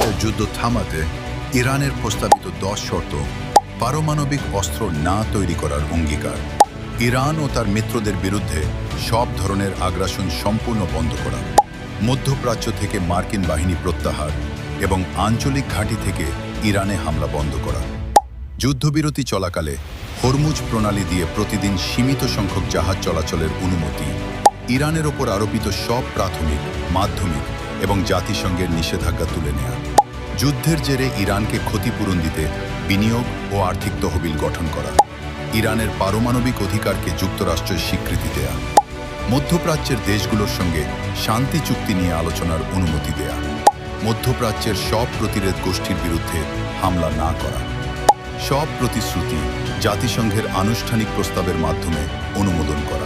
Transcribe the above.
ইসরায়েলের যুদ্ধ থামাতে ইরানের প্রস্তাবিত 10 শর্ত, পারমাণবিক অস্ত্র না তৈরি করার অঙ্গীকার, ইরান ও তার মিত্রদের বিরুদ্ধে সব ধরনের আগ্রাসন সম্পূর্ণ বন্ধ করা, মধ্যপ্রাচ্য থেকে মার্কিন বাহিনী প্রত্যাহার এবং আঞ্চলিক ঘাঁটি থেকে ইরানে হামলা বন্ধ করা। যুদ্ধবিরতি চলাকালে হরমুজ প্রণালী দিয়ে প্রতিদিন সীমিত সংখ্যক জাহাজ চলাচলের অনুমতি, ইরানের ওপর আরোপিত সব প্রাথমিক, মাধ্যমিক এবং জাতিসংঘের নিষেধাজ্ঞা তুলে নেওয়া, যুদ্ধের জেরে ইরানকে ক্ষতিপূরণ দিতে বিনিয়োগ ও আর্থিক তহবিল গঠন করা, ইরানের পারমাণবিক অধিকারকে যুক্তরাষ্ট্রের স্বীকৃতি দেয়া, মধ্যপ্রাচ্যের দেশগুলোর সঙ্গে শান্তি চুক্তি নিয়ে আলোচনার অনুমতি দেয়া, মধ্যপ্রাচ্যের সব প্রতিরোধ গোষ্ঠীর বিরুদ্ধে হামলা না করা। সব প্রতিশ্রুতি জাতিসংঘের আনুষ্ঠানিক প্রস্তাবের মাধ্যমে অনুমোদন করা।